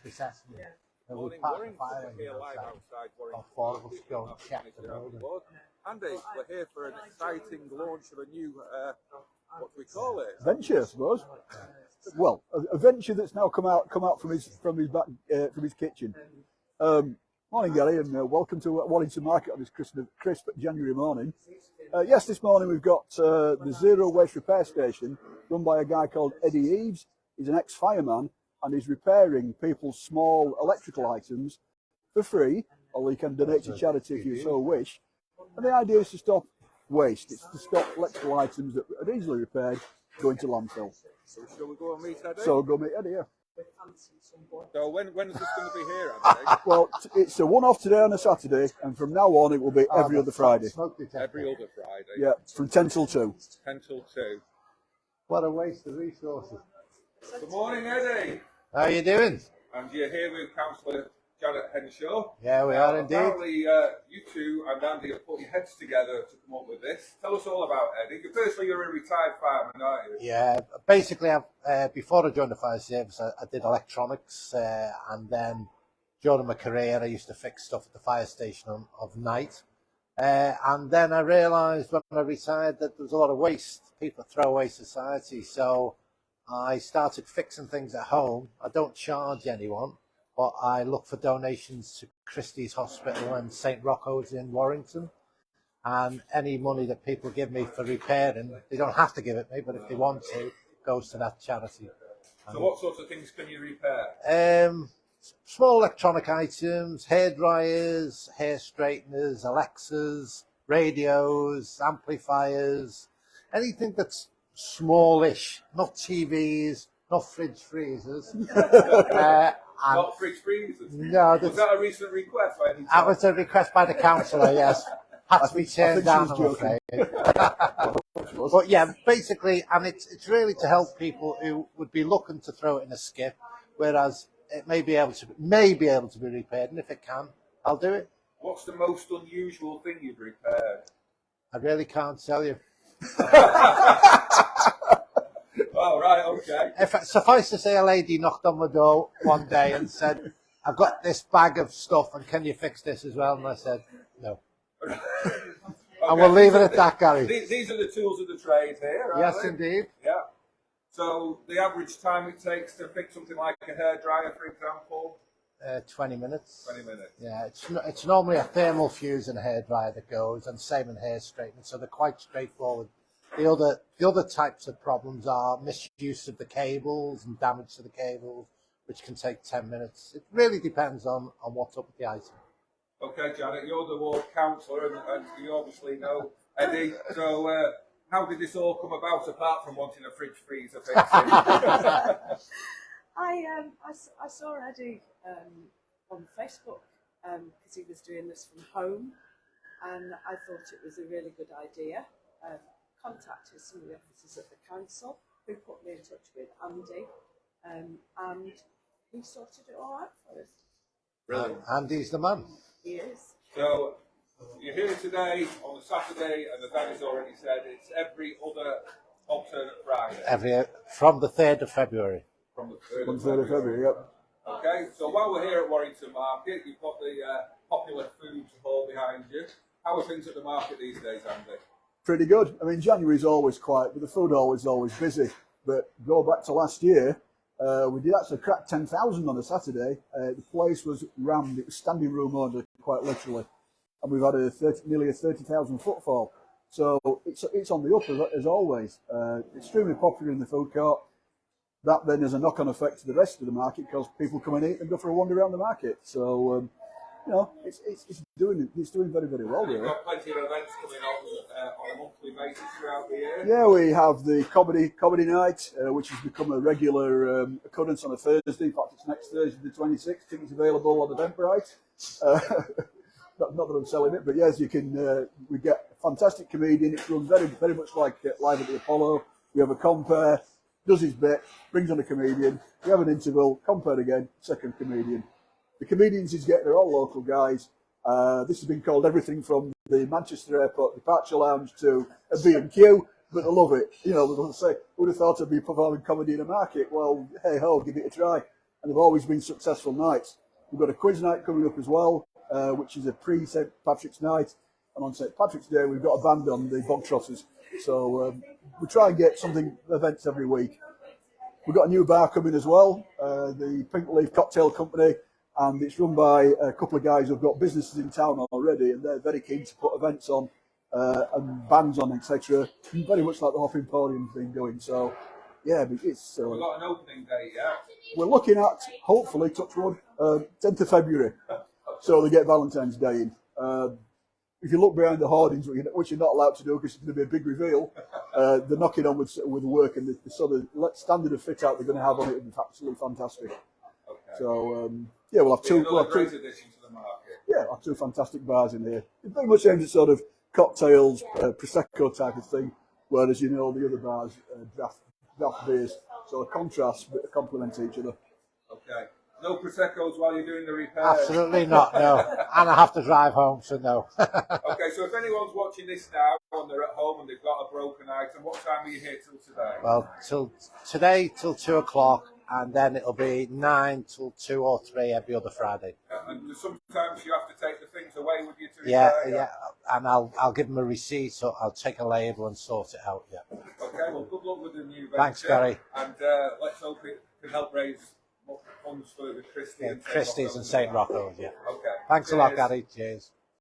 risk assessment. Yeah. We parked the fire engine outside. All four of us go and check the building. Andy, we're here for an exciting launch of a new, what do we call it? Venture, I suppose. Well, a venture that's now come out from his kitchen. Morning, Gary, and welcome to Warrington Market on this crisp January morning. Yes, this morning we've got the Zero Waste Repair Station run by a guy called Eddie Eves. He's an ex-fireman and he's repairing people's small electrical items for free, or you can donate to charity if you so wish. And the idea is to stop waste. It's to stop electrical items that are easily repaired going to landfill. So shall we go and meet Eddie? So go meet Eddie, yeah. So when is this going to be here, Andy? Well, it's a one-off today on a Saturday, and from now on it will be every other Friday. Every other Friday? Yeah, from 10 till 2. 10 till 2. What a waste of resources. Good morning, Eddie. How are you doing? And you're here with Councillor Janet Henshaw. Yeah, we are indeed. Apparently, you two and Andy have put your heads together to come up with this. Tell us all about Eddie. Firstly, you're a retired fireman, aren't you? Yeah, basically, before I joined the fire service, I did electronics, and then during my career, I used to fix stuff at the fire station of night. And then I realised when I retired that there was a lot of waste. People throw away society, so I started fixing things at home. I don't charge anyone, but I look for donations to Christie's Hospital and St Rocco's in Warrington. And any money that people give me for repairing, they don't have to give it me, but if they want to, goes to that charity. So what sorts of things can you repair? Small electronic items, hair dryers, hair straighteners, Alexas, radios, amplifiers, anything that's smallish, not TVs, not fridge freezers. Not fridge freezers? No. Was that a recent request? That was a request by the councillor, yes. Had to be turned down, I'm afraid. But yeah, basically, and it's really to help people who would be looking to throw it in a skip, whereas it may be able to be repaired, and if it can, I'll do it. What's the most unusual thing you've repaired? I really can't tell you. Oh, right, okay. Suffice to say, a lady knocked on my door one day and said, I've got this bag of stuff, and can you fix this as well? And I said, no. Okay. And we'll leave it at that, Gary. These are the tools of the trade here, aren't Yes, they? indeed. Yeah. So the average time it takes to fix something like a hairdryer, for example? 20 minutes. 20 minutes. Yeah, it's normally a thermal fuse and a hairdryer that goes, and same in hair straightening, so they're quite straightforward. The other types of problems are misuse of the cables and damage to the cables, which can take 10 minutes. It really depends on what's up with the item. Okay, Janet, you're the ward councillor, and you obviously know Eddie. So, how did this all come about, apart from wanting a fridge freezer fixing? I saw Eddie on Facebook because he was doing this from home, and I thought it was a really good idea. Contacted some of the officers at the council who put me in touch with Andy, and he sorted it all out for us. Brilliant. Andy's the man. He is. So, you're here today on a Saturday, and as Danny's already said, it's every other alternate Friday. From the 3rd of February. From the 3rd of February, yep. Okay, so while we're here at Warrington Market, you've got the popular foods hall behind you. How are things at the market these days, Andy? Pretty good. I mean, January's always quiet, but the food hall is always busy. But go back to last year, we did actually crack 10,000 on a Saturday. The place was rammed. It was standing room only, quite literally. And we've had nearly a 30,000 footfall. So it's on the up as always. Extremely popular in the food court. That then has a knock-on effect to the rest of the market because people come and eat and go for a wander around the market. So you know, it's doing very, very well. You've got plenty of events coming on a monthly basis throughout the year. Yeah, we have the comedy night, which has become a regular occurrence on a Thursday. In fact, it's next Thursday, the 26th. Tickets available on Eventbrite. Not that I'm selling it, but yes, you can. We get a fantastic comedian. It's run very, very much like live at the Apollo. We have a compere, does his bit, brings on a comedian. We have an interval, compere again, second comedian. The comedians he's getting are all local guys. This has been called everything from the Manchester Airport departure lounge to a B&Q, but I love it. You know, they'll say, would have thought I'd be performing comedy in a market. Well, hey ho, give it a try. and they've always been successful nights. We've got a quiz night coming up as well, which is a pre-St Patrick's night, and on St Patrick's Day we've got a band on, the Bog Trotters. So we try and get events every week. We've got a new bar coming as well, the Pink Leaf Cocktail Company, and it's run by a couple of guys who've got businesses in town already, and they're very keen to put events on and bands on, etc. Very much like the Hop Emporium's been doing. So, yeah, it's. We've got an opening date, yeah? We're looking at, hopefully, touch wood, 10th of February. So they get Valentine's Day in. If you look behind the hoardings, which you're not allowed to do because it's going to be a big reveal, they're knocking on with work, and the sort of standard of fit out they're going to have on it is absolutely fantastic. Okay. So yeah, we'll have two. Great addition to the market. Yeah, we'll have two fantastic bars in here. It very much aims at sort of cocktails, prosecco type of thing, whereas the other bars draft beers. So a contrast, but complement each other. Okay. No Prosecco's while you're doing the repair? Absolutely not, no. And I have to drive home, so no. Okay, so if anyone's watching this now and they're at home and they've got a broken item, what time are you here till today? Well, today till 2 o'clock, and then it'll be 9 till 2 or 3 every other Friday. And sometimes you have to take the things away with you to repair? Yeah, and I'll give them a receipt, so I'll take a label and sort it out, yeah. Okay, well, good luck with the new venture. Thanks, Gary. And let's hope it can help raise funds for the Christie and Christie's and St. Rocco's, yeah. Okay. Thanks a lot, Gary. Cheers.